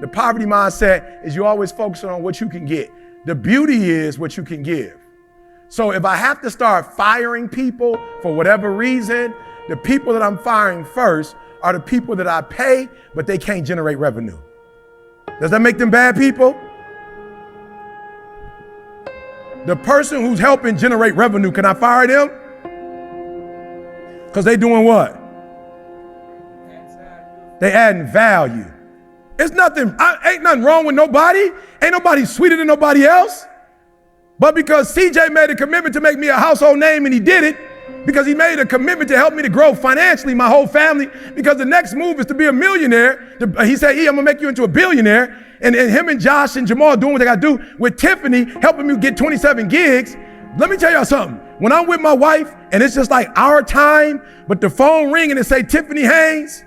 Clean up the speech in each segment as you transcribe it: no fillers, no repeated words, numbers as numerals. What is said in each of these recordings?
The poverty mindset is you always focus on what you can get. The beauty is what you can give. So if I have to start firing people for whatever reason, the people that I'm firing first are the people that I pay, but they can't generate revenue. Does that make them bad people? The person who's helping generate revenue, can I fire them? Because they doing what? They adding value. It's nothing, ain't nothing wrong with nobody. Ain't nobody sweeter than nobody else. But because CJ made a commitment to make me a household name, and he did it, because he made a commitment to help me to grow financially, my whole family, because the next move is to be a millionaire. He said, I'm gonna make you into a billionaire. And him and Josh and Jamal doing what they gotta do with Tiffany, helping me get 27 gigs. Let me tell y'all something. When I'm with my wife and it's just like our time, but the phone ring and it say Tiffany Haynes,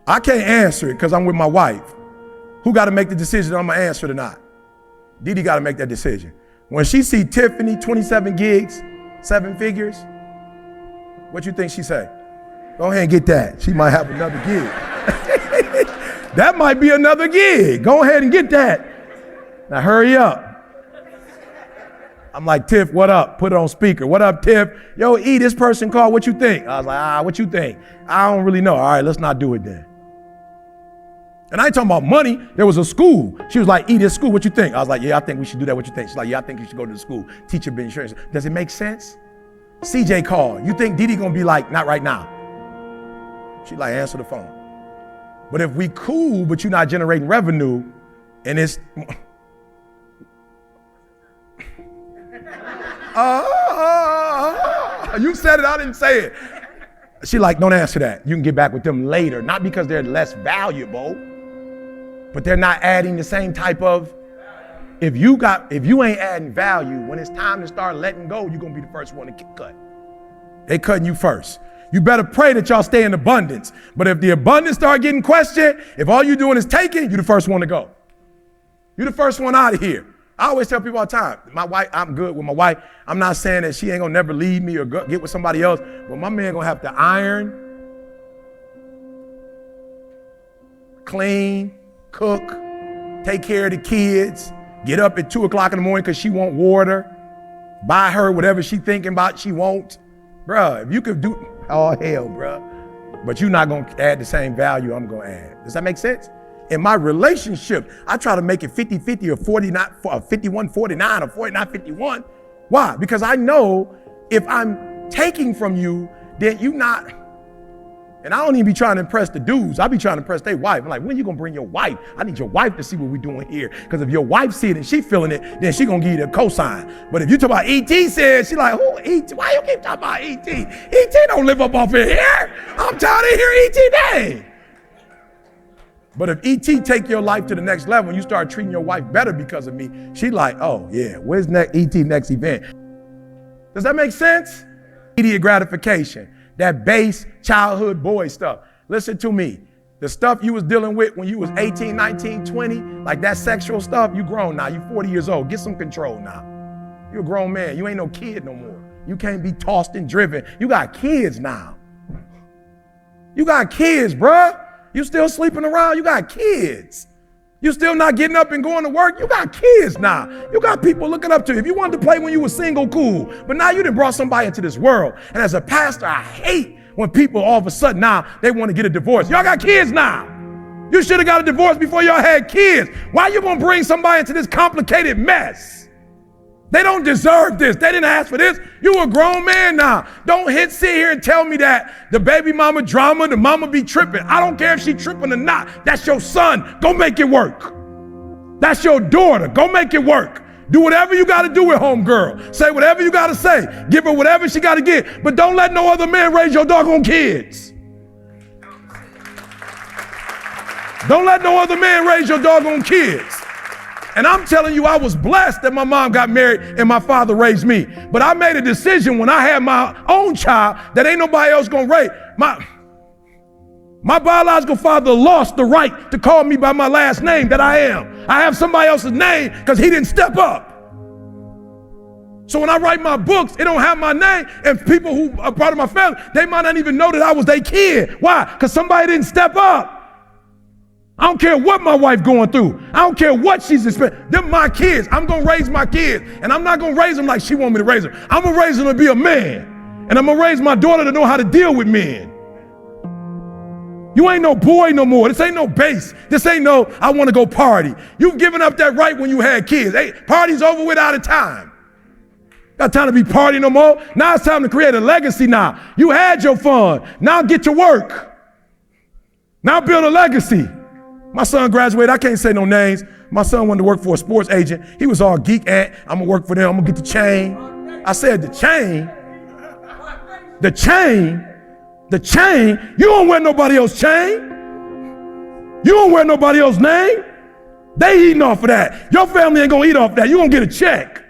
I can't answer it because I'm with my wife. Who got to make the decision I'm going to answer it or not? Didi got to make that decision. When she see Tiffany, 27 gigs, 7 figures, what you think she say? Go ahead and get that. She might have another gig. That might be another gig. Go ahead and get that. Now hurry up. I'm like, Tiff, what up? Put it on speaker. What up, Tiff? Yo, E, this person called. What you think? I was like, what you think? I don't really know. All right, let's not do it then. And I ain't talking about money. There was a school. She was like, E, this school, what you think? I was like, yeah, I think we should do that. What you think? She's like, yeah, I think you should go to the school. Teacher be insurance. Does it make sense? CJ called. You think Didi gonna be like, not right now? She like, answer the phone. But if we cool, but you're not generating revenue, and it's, you said it, I didn't say it. She like, don't answer that. You can get back with them later. Not because they're less valuable, but they're not adding the same type of, if you ain't adding value, when it's time to start letting go, you're gonna be the first one to get cut. They cutting you first. You better pray that y'all stay in abundance. But if the abundance start getting questioned, if all you're doing is taking, you're the first one to go. You're the first one out of here. I always tell people all the time, my wife, I'm good with my wife. I'm not saying that she ain't gonna never leave me or get with somebody else, but my man gonna have to iron, clean, cook, take care of the kids, get up at 2 o'clock in the morning because she want water, buy her whatever she thinking about she won't. Bruh, if you could do, oh hell, bruh. But you're not gonna add the same value I'm gonna add. Does that make sense? In my relationship, I try to make it 50-50 or 51-49 or 49-51. Why? Because I know if I'm taking from you, then you not, and I don't even be trying to impress the dudes. I be trying to impress their wife. I'm like, when you gonna bring your wife? I need your wife to see what we doing here. Because if your wife see it and she feeling it, then she gonna give you the cosign. But if you talk about E.T. said, she like, who E.T.? Why you keep talking about E.T.? E.T. don't live up off of here. I'm tired of hearing E.T. name. But if E.T. take your life to the next level and you start treating your wife better because of me, she like, oh yeah, where's E.T. next event? Does that make sense? Immediate gratification, that base childhood boy stuff. Listen to me. The stuff you was dealing with when you was 18, 19, 20, like that sexual stuff, you grown now. You 40 years old. Get some control now. You're a grown man. You ain't no kid no more. You can't be tossed and driven. You got kids now. You got kids, bruh. You still sleeping around, you got kids. You still not getting up and going to work, you got kids now. You got people looking up to you. If you wanted to play when you were single, cool. But now you done brought somebody into this world. And as a pastor, I hate when people all of a sudden now, they want to get a divorce. Y'all got kids now. You should have got a divorce before y'all had kids. Why you gonna bring somebody into this complicated mess? They don't deserve this. They didn't ask for this. You a grown man now. Don't sit here and tell me that the baby mama drama, the mama be tripping. I don't care if she tripping or not. That's your son. Go make it work. That's your daughter. Go make it work. Do whatever you got to do with homegirl. Say whatever you got to say. Give her whatever she got to get. But don't let no other man raise your doggone kids. Don't let no other man raise your doggone kids. And I'm telling you, I was blessed that my mom got married and my father raised me. But I made a decision when I had my own child that ain't nobody else gonna raise. My biological father lost the right to call me by my last name that I am. I have somebody else's name because he didn't step up. So when I write my books, it don't have my name, and people who are part of my family, they might not even know that I was their kid. Why? Because somebody didn't step up. I don't care what my wife going through. I don't care what she's expecting. They're my kids. I'm going to raise my kids. And I'm not going to raise them like she want me to raise them. I'm going to raise them to be a man. And I'm going to raise my daughter to know how to deal with men. You ain't no boy no more. This ain't no base. This ain't no, I want to go party. You've given up that right when you had kids. Hey, party's over with out of time. Got time to be partying no more. Now it's time to create a legacy now. You had your fun. Now get to work. Now build a legacy. My son graduated. I can't say no names. My son wanted to work for a sports agent. He was all geek ant. I'm going to work for them. I'm going to get the chain. I said, the chain? The chain? The chain? You don't wear nobody else's chain. You don't wear nobody else's name. They eating off of that. Your family ain't going to eat off of that. You're going to get a check.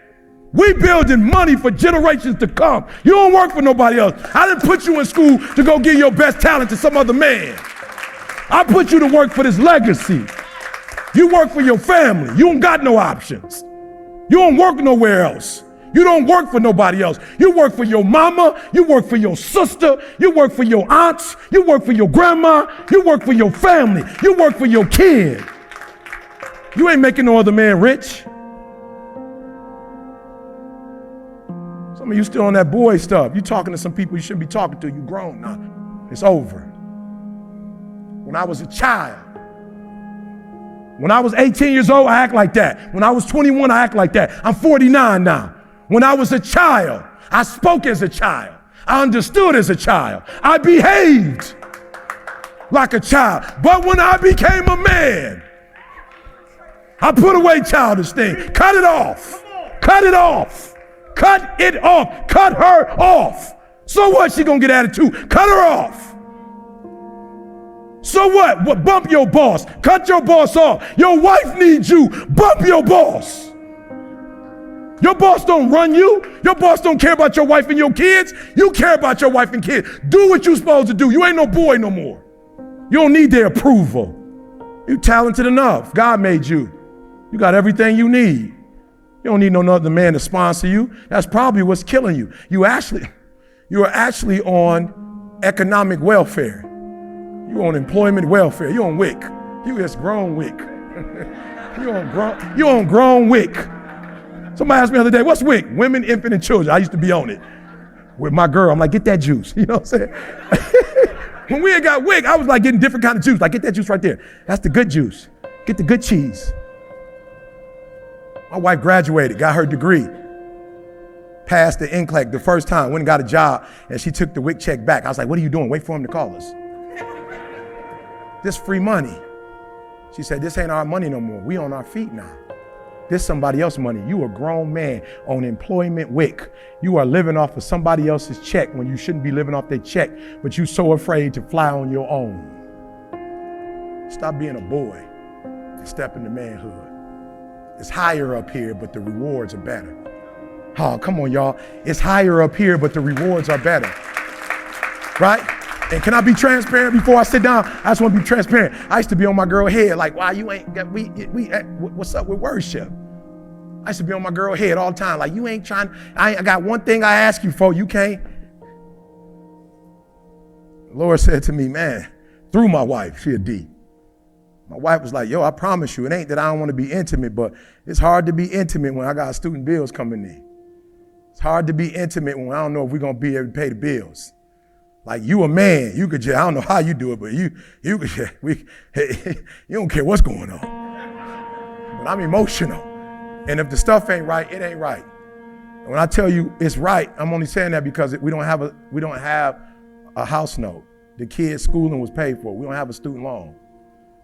We building money for generations to come. You don't work for nobody else. I didn't put you in school to go give your best talent to some other man. I put you to work for this legacy. You work for your family. You don't got no options. You don't work nowhere else. You don't work for nobody else. You work for your mama. You work for your sister. You work for your aunts. You work for your grandma. You work for your family. You work for your kid. You ain't making no other man rich. Some of you still on that boy stuff. You talking to some people you shouldn't be talking to. You grown now. It's over. When I was a child, when I was 18 years old, I act like that. When I was 21, I act like that. I'm 49 now. When I was a child, I spoke as a child. I understood as a child. I behaved like a child. But when I became a man, I put away childish things. Cut it off. Cut it off. Cut it off. Cut her off. So what? She gonna get attitude. Cut her off. So what? Bump your boss. Cut your boss off. Your wife needs you. Bump your boss. Your boss don't run you. Your boss don't care about your wife and your kids. You care about your wife and kids. Do what you're supposed to do. You ain't no boy no more. You don't need their approval. You're talented enough. God made you. You got everything you need. You don't need no other man to sponsor you. That's probably what's killing you. You are actually on economic welfare. You on employment welfare. You on WIC. You just grown WIC. you on grown WIC. Somebody asked me the other day, what's WIC? Women, infant, and children. I used to be on it with my girl. I'm like, get that juice. You know what I'm saying? When we had got WIC, I was like getting different kind of juice. Like, get that juice right there. That's the good juice. Get the good cheese. My wife graduated, got her degree, passed the NCLEX the first time, went and got a job, and she took the WIC check back. I was like, what are you doing? Wait for him to call us. This free money. She said, this ain't our money no more. We on our feet now. This somebody else's money. You a grown man on employment WIC. You are living off of somebody else's check when you shouldn't be living off their check, but you so afraid to fly on your own. Stop being a boy and step into manhood. It's higher up here, but the rewards are better. Oh, come on, y'all. It's higher up here, but the rewards are better. Right? And can I be transparent before I sit down? I just want to be transparent. I used to be on my girl head like, why you ain't got, what's up with worship? I used to be on my girl head all the time. Like, you ain't trying, I got one thing I ask you for, you can't. The Lord said to me, man, through my wife, she a D. My wife was like, yo, I promise you, it ain't that I don't want to be intimate, but it's hard to be intimate when I got student bills coming in. It's hard to be intimate when I don't know if we're going to be able to pay the bills. Like, you a man, you could just, I don't know how you do it, but you don't care what's going on. But I'm emotional. And if the stuff ain't right, it ain't right. And when I tell you it's right, I'm only saying that because we don't have a house note. The kids' schooling was paid for. We don't have a student loan.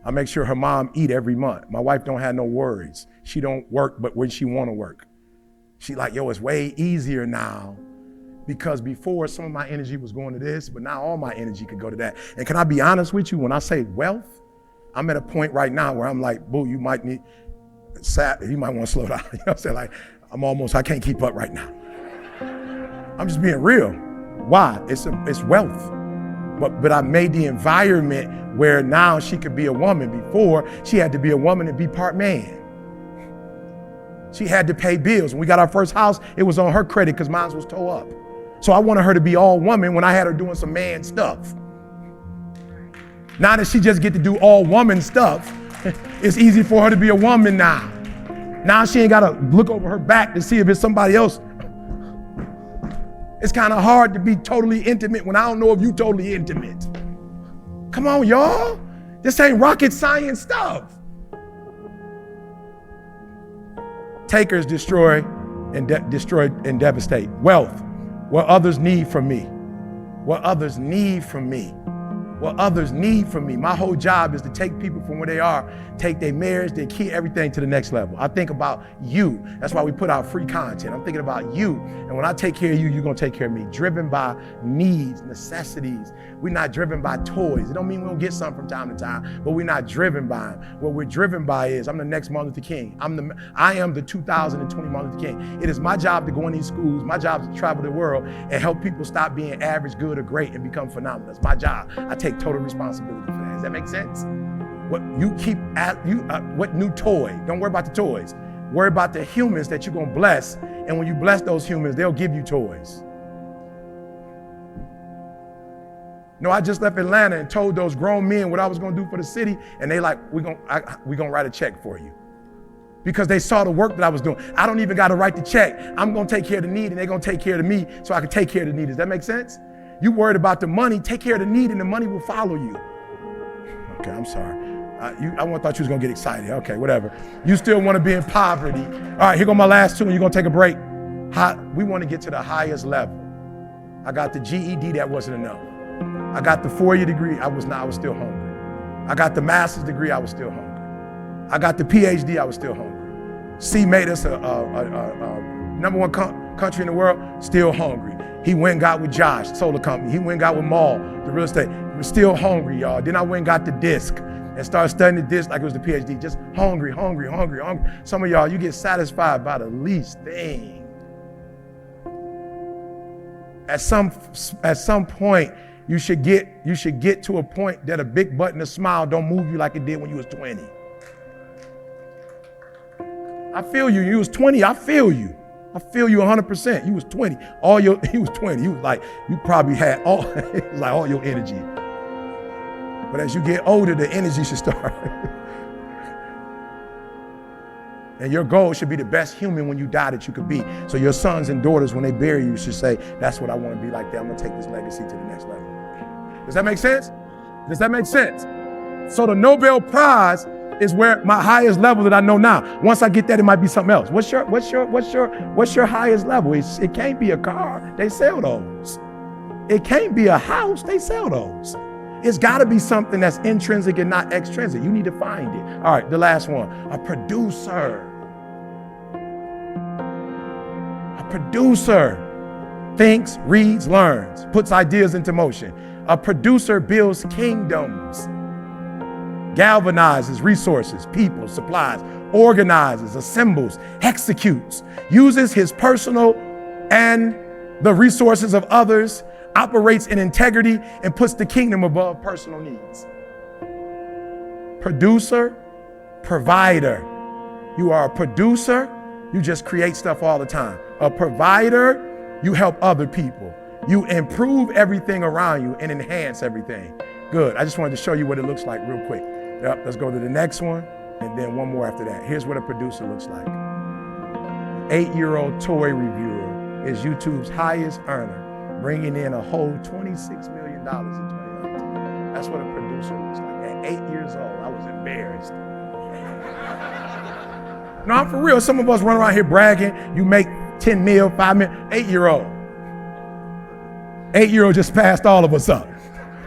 I make sure her mom eat every month. My wife don't have no worries. She don't work, but when she want to work. She like, yo, it's way easier now because before some of my energy was going to this, but now all my energy could go to that. And can I be honest with you? When I say wealth, I'm at a point right now where I'm like, boo, you might want to slow down. You know what I'm saying? Like, I can't keep up right now. I'm just being real. Why? It's wealth. But I made the environment where now she could be a woman. Before, she had to be a woman and be part man. She had to pay bills. When we got our first house, it was on her credit because mine was tore up. So I wanted her to be all woman when I had her doing some man stuff. Now that she just get to do all woman stuff, It's easy for her to be a woman now. Now she ain't gotta look over her back to see if it's somebody else. It's kind of hard to be totally intimate when I don't know if you totally intimate. Come on, y'all. This ain't rocket science stuff. Takers destroy and devastate. Wealth, what others need from me. What others need from me. What others need from me. My whole job is to take people from where they are, take their marriage, their key, everything to the next level. I think about you. That's why we put out free content. I'm thinking about you. And when I take care of you, you're gonna take care of me. Driven by needs, necessities. We're not driven by toys. It don't mean we don't get some from time to time, but we're not driven by them. What we're driven by is, I'm the next Martin Luther King. I am the 2020 Martin Luther King. It is my job to go in these schools. My job is to travel the world and help people stop being average, good, or great and become phenomenal. That's my job. I take total responsibility for that. Does that make sense? What new toy? Don't worry about the toys. Worry about the humans that you're gonna bless. And when you bless those humans, they'll give you toys. No, I just left Atlanta and told those grown men what I was gonna do for the city, and they like, we're gonna write a check for you. Because they saw the work that I was doing. I don't even gotta write the check. I'm gonna take care of the need, and they're gonna take care of me so I can take care of the need. Does that make sense? You worried about the money, take care of the need, and the money will follow you. Okay, I'm sorry. I thought you was gonna get excited. Okay, whatever. You still wanna be in poverty. All right, here go my last two, and you're gonna take a break. We wanna get to the highest level. I got the GED, that wasn't enough. I got the 4-year degree, I was still hungry. I got the master's degree, I was still hungry. I got the PhD, I was still hungry. C made us a number one country in the world, still hungry. He went and got with Josh, solar company. He went and got with Maul, the real estate. We're still hungry, y'all. Then I went and got the disc and started studying the disc like it was the PhD. Just hungry, hungry, hungry, hungry. Some of y'all, you get satisfied by the least thing. At some point, you should get to a point that a big button, a smile, don't move you like it did when you was 20. I feel you. You was 20. I feel you. I feel you 100%. You was 20. He was 20. You was like, you probably had all your energy. But as you get older, the energy should start. And your goal should be the best human when you die that you could be. So your sons and daughters, when they bury you, should say, that's what I want to be like that. I'm going to take this legacy to the next level. Does that make sense? Does that make sense? So the Nobel Prize is where my highest level that I know now. Once I get that, it might be something else. What's your highest level? It can't be a car. They sell those. It can't be a house. They sell those. It's got to be something that's intrinsic and not extrinsic. You need to find it. All right, the last one. A producer. A producer thinks, reads, learns, puts ideas into motion. A producer builds kingdoms, galvanizes resources, people, supplies, organizes, assembles, executes, uses his personal and the resources of others, operates in integrity, and puts the kingdom above personal needs. Producer, provider. You are a producer, you just create stuff all the time. A provider, you help other people. You improve everything around you and enhance everything. Good, I just wanted to show you what it looks like real quick. Yep, let's go to the next one, and then one more after that. Here's what a producer looks like. 8-year-old toy reviewer is YouTube's highest earner, bringing in a whole $26 million in 2019. That's what a producer looks like. At 8 years old, I was embarrassed. No, I'm for real. Some of us run around here bragging, you make 10 mil, 5 mil, 8-year-old. 8-year-old just passed all of us up.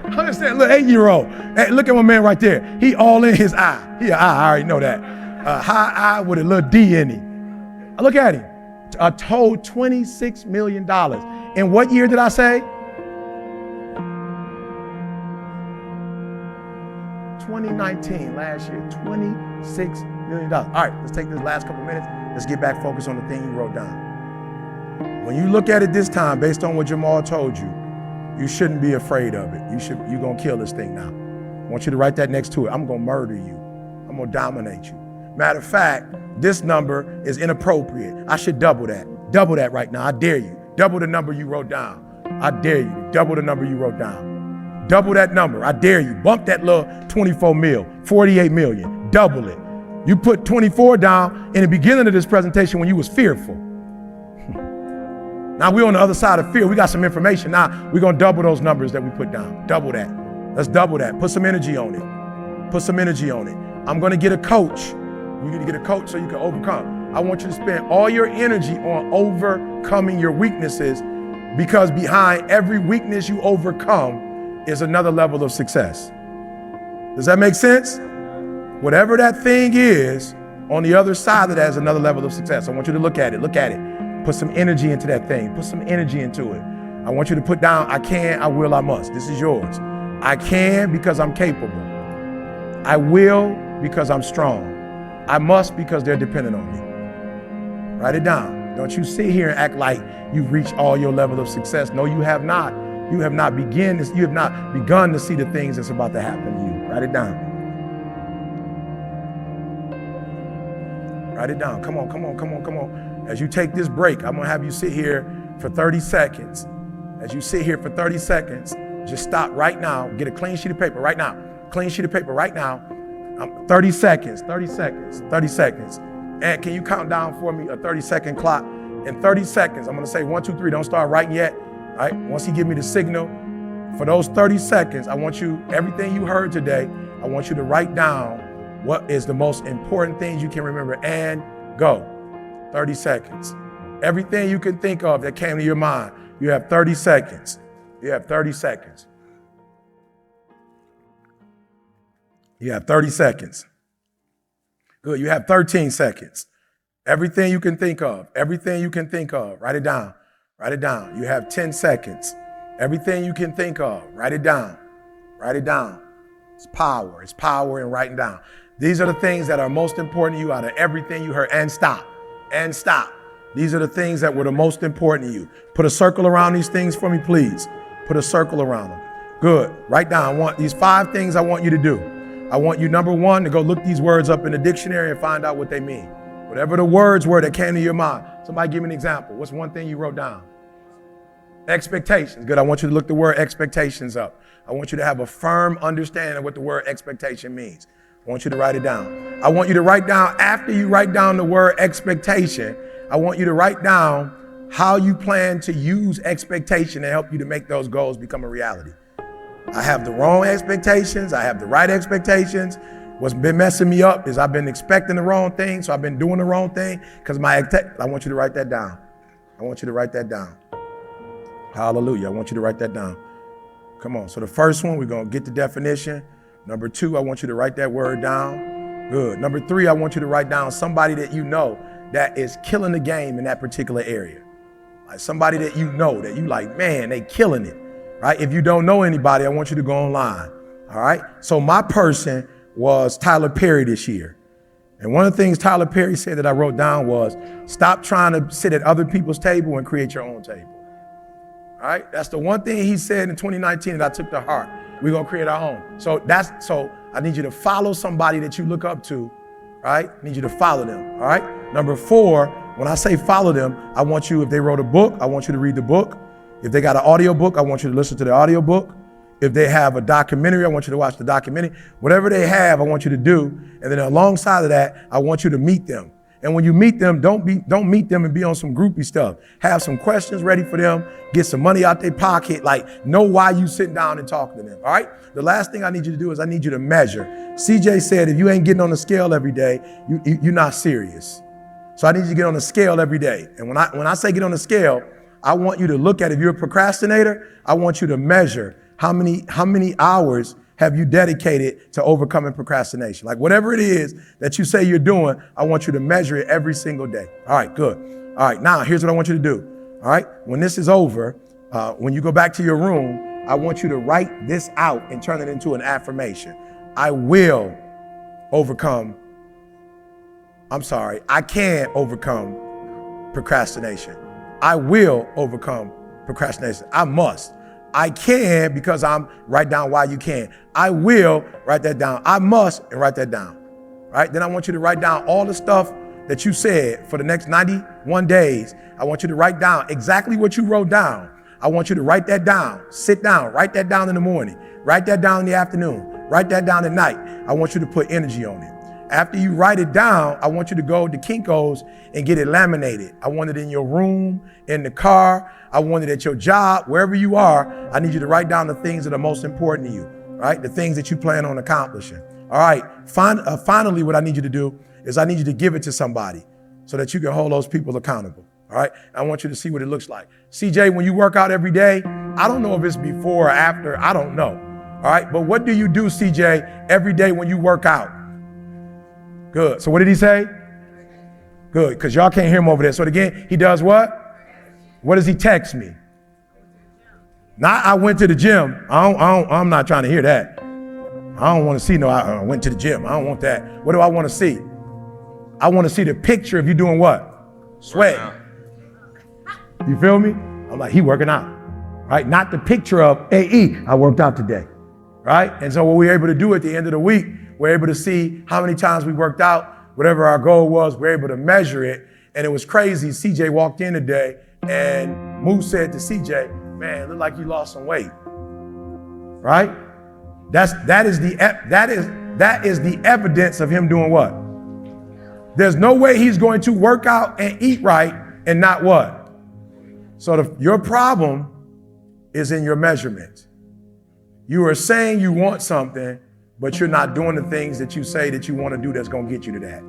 Understand, look, 8-year-old. Hey, look at my man right there. He all in his eye. He an eye, I already know that. A high eye with a little D in him. Look at him. A total $26 million. In what year did I say? 2019, last year, $26 million. All right, let's take this last couple minutes. Let's get back focused on the thing you wrote down. When you look at it this time, based on what Jamal told you, you shouldn't be afraid of it. You're gonna kill this thing now. I want you to write that next to it. I'm gonna murder you. I'm gonna dominate you. Matter of fact, this number is inappropriate. I should double that. Double that right now, I dare you. Double the number you wrote down. I dare you, double the number you wrote down. Double that number, I dare you. Bump that little 24 mil, 48 million. double it. You put 24 down in the beginning of this presentation when you was fearful. Now we're on the other side of fear. We got some information. Now we're going to double those numbers that we put down. Double that. Let's double that. Put some energy on it. Put some energy on it. I'm going to get a coach. You need to get a coach so you can overcome. I want you to spend all your energy on overcoming your weaknesses, because behind every weakness you overcome is another level of success. Does that make sense? Whatever that thing is, on the other side of that is another level of success. I want you to look at it. Look at it. Put some energy into that thing. Put some energy into it. I want you to put down, I can, I will, I must. This is yours. I can because I'm capable. I will because I'm strong. I must because they're dependent on me. Write it down. Don't you sit here and act like you've reached all your level of success. No, you have not. You have not begun to see the things that's about to happen to you. Write it down. Write it down. Come on, come on, come on, come on. As you take this break, I'm gonna have you sit here for 30 seconds. As you sit here for 30 seconds, just stop right now. Get a clean sheet of paper right now. Clean sheet of paper right now. 30 seconds, 30 seconds, 30 seconds. And can you count down for me a 30-second clock? In 30 seconds, I'm gonna say 1, 2, 3. Don't start writing yet. All right, once he give me the signal, for those 30 seconds, I want you, everything you heard today, I want you to write down what is the most important things you can remember, and go. 30 seconds. Everything you can think of that came to your mind, you have 30 seconds. You have 30 seconds. You have 30 seconds. Good, you have 13 seconds. Everything you can think of, everything you can think of, write it down. Write it down. You have 10 seconds. Everything you can think of, write it down. Write it down. It's power. It's power in writing down. These are the things that are most important to you out of everything you heard. And stop. And stop. These are the things that were the most important to you. Put a circle around these things for me, please. Put a circle around them. Good. Write down. I want these 5 things I want you to do. I want you, number 1, to go look these words up in the dictionary and find out what they mean. Whatever the words were that came to your mind. Somebody give me an example. What's one thing you wrote down? Expectations. Good. I want you to look the word expectations up. I want you to have a firm understanding of what the word expectation means. I want you to write it down. I want you to write down, after you write down the word expectation, I want you to write down how you plan to use expectation to help you to make those goals become a reality. I have the wrong expectations. I have the right expectations. What's been messing me up is I've been expecting the wrong thing, so I've been doing the wrong thing because I want you to write that down. I want you to write that down. Hallelujah. I want you to write that down. Come on. So the first one, we're going to get the definition. Number 2, I want you to write that word down. Good. Number 3, I want you to write down somebody that you know that is killing the game in that particular area. Like somebody that you know that you like, man, they killing it, right? If you don't know anybody, I want you to go online. All right. So my person was Tyler Perry this year. And one of the things Tyler Perry said that I wrote down was, stop trying to sit at other people's table and create your own table. All right. That's the one thing he said in 2019 that I took to heart. We're going to create our own. So I need you to follow somebody that you look up to, right? I need you to follow them. All right. Number 4, when I say follow them, I want you, if they wrote a book, I want you to read the book. If they got an audio book, I want you to listen to the audio book. If they have a documentary, I want you to watch the documentary. Whatever they have, I want you to do. And then alongside of that, I want you to meet them. And when you meet them, don't meet them and be on some groupie stuff. Have some questions ready for them. Get some money out their pocket. Like, know why you sitting down and talking to them. All right. The last thing I need you to do is I need you to measure. CJ said, if you ain't getting on the scale every day, you're not serious. So I need you to get on the scale every day. And when I say get on the scale, I want you to look at, if you're a procrastinator, I want you to measure how many hours have you dedicated to overcoming procrastination? Like whatever it is that you say you're doing, I want you to measure it every single day. All right, good. All right, now here's what I want you to do. All right, when this is over, when you go back to your room, I want you to write this out and turn it into an affirmation. I can overcome procrastination. I will overcome procrastination. I must. I can because write down why you can. I will, write that down. I must, and write that down. Right? Then I want you to write down all the stuff that you said for the next 91 days. I want you to write down exactly what you wrote down. I want you to write that down. Sit down, write that down in the morning. Write that down in the afternoon. Write that down at night. I want you to put energy on it. After you write it down, I want you to go to Kinko's and get it laminated. I want it in your room, in the car. I want it at your job, wherever you are. I need you to write down the things that are most important to you, right? The things that you plan on accomplishing. All right. Finally, what I need you to do is I need you to give it to somebody so that you can hold those people accountable. All right. I want you to see what it looks like. CJ, when you work out every day, I don't know if it's before or after. I don't know. All right. But what do you do, CJ, every day when you work out? Good. So what did he say? Good. Because y'all can't hear him over there. So again, he does what? What does he text me? Not I went to the gym. I'm not trying to hear that. I don't want to see I went to the gym. I don't want that. What do I want to see? I want to see the picture of you doing what? Sweat. You feel me? I'm like, he working out. Right? Not the picture of, hey, I worked out today. Right? And so what we're able to do at the end of the week, we're able to see how many times we worked out, whatever our goal was, we're able to measure it. And it was crazy. CJ walked in today and Moose said to CJ, man, it look like you lost some weight. Right? That is the evidence of him doing what? There's no way he's going to work out and eat right and not what? So your problem is in your measurement. You are saying you want something, but you're not doing the things that you say that you want to do that's going to get you to that.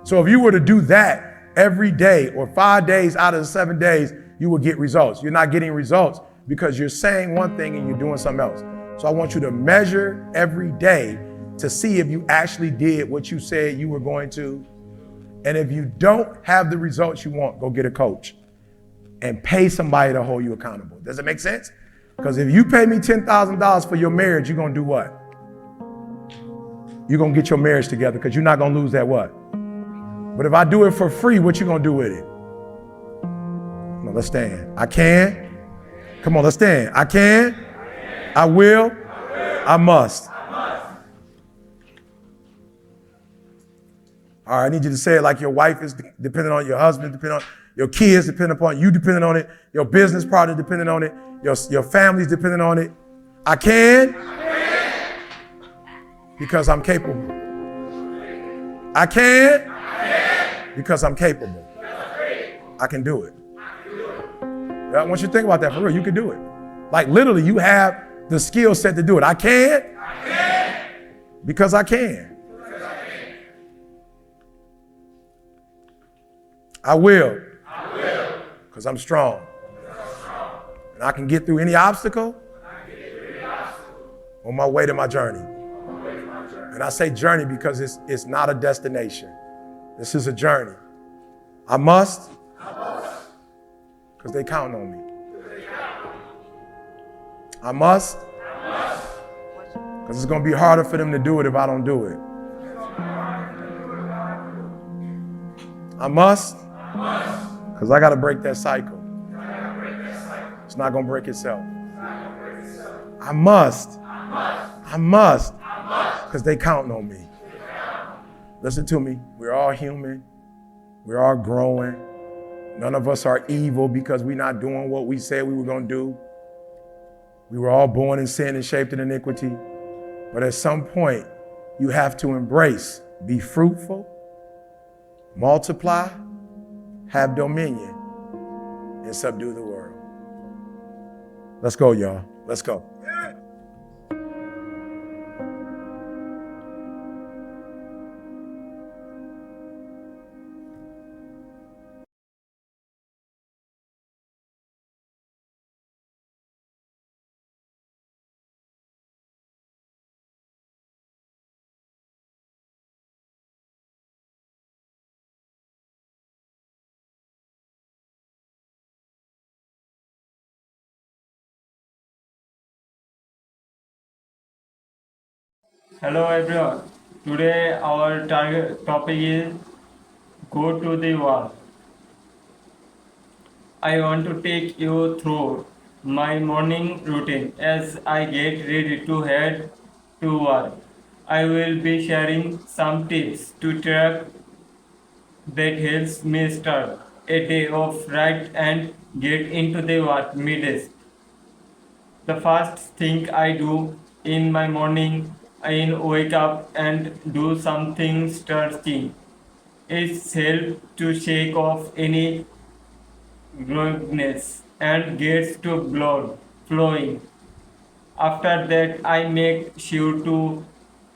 So if you were to do that every day or 5 days out of the 7 days, you will get results. You're not getting results because you're saying one thing and you're doing something else. So I want you to measure every day to see if you actually did what you said you were going to. And if you don't have the results you want, go get a coach and pay somebody to hold you accountable. Does it make sense? Because if you pay me $10,000 for your marriage, you're going to do what? You're going to get your marriage together because you're not going to lose that what? But if I do it for free, what you going to do with it? No, let's stand. I can. Come on, let's stand. I can. I will. I must. All right, I need you to say it like your wife is dependent on your husband, dependent on your kids, dependent upon you, dependent on it, your business partner dependent on it, your family's dependent on it. I can. Because I'm capable. I can. Because I'm capable. I can do it. I want you to think about that for real. You can do it. Like literally, you have the skill set to do it. I can. Because I can. I will. Because I'm strong. And I can get through any obstacle on my way to my journey. And I say journey because it's not a destination. This is a journey. I must. Because they count on me. I must. Because it's going to be harder for them to do it if I don't do it. I must. Because I got to break that cycle. It's not going to break itself. I must. Because they counting on me. Listen to me. We're all human. We're all growing. None of us are evil because we're not doing what we said we were going to do. We were all born in sin and shaped in iniquity. But at some point, you have to embrace, be fruitful, multiply, have dominion, and subdue the world. Let's go, y'all. Let's go. Hello everyone. Today our target topic is go to the wall. I want to take you through my morning routine as I get ready to head to work. I will be sharing some tips to track that helps me start a day off right and get into the work midday. The first thing I do in my morning, in wake up and do something stretching. It helps to shake off any grogginess and gets to blood flowing. After that, I make sure to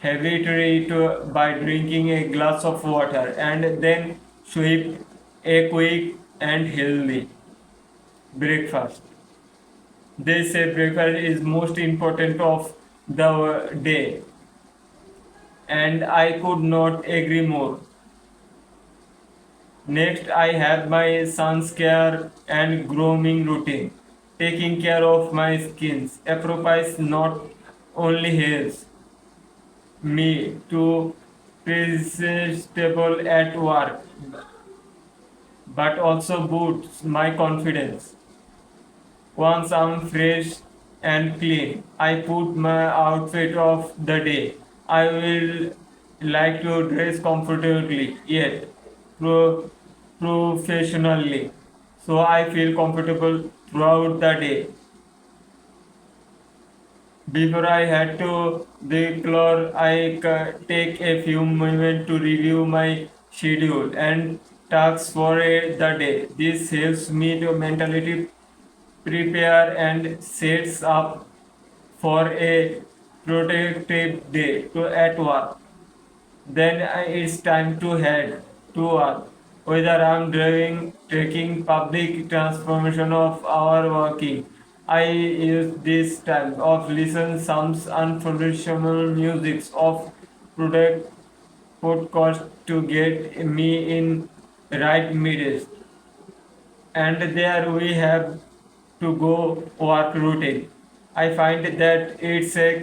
have it by drinking a glass of water and then sweep a quick and healthy breakfast. They say breakfast is most important of the day, and I could not agree more. Next, I have my son's care and grooming routine. Taking care of my skins appropriates not only his me to presentable at work, but also boosts my confidence. Once I'm fresh and clean, I put my outfit of the day. I will like to dress comfortably yet pro- professionally, so I feel comfortable throughout the day. Before I had to declare, take a few moments to review my schedule and tasks for the day. This helps me to mentally prepare and sets up for a productive day at work. Then it's time to head to work. Whether I'm driving, taking public transportation of our working, I use this time of listen some unprofessional music of product podcast to get me in right midst. And there we have to go work routine. I find that it's a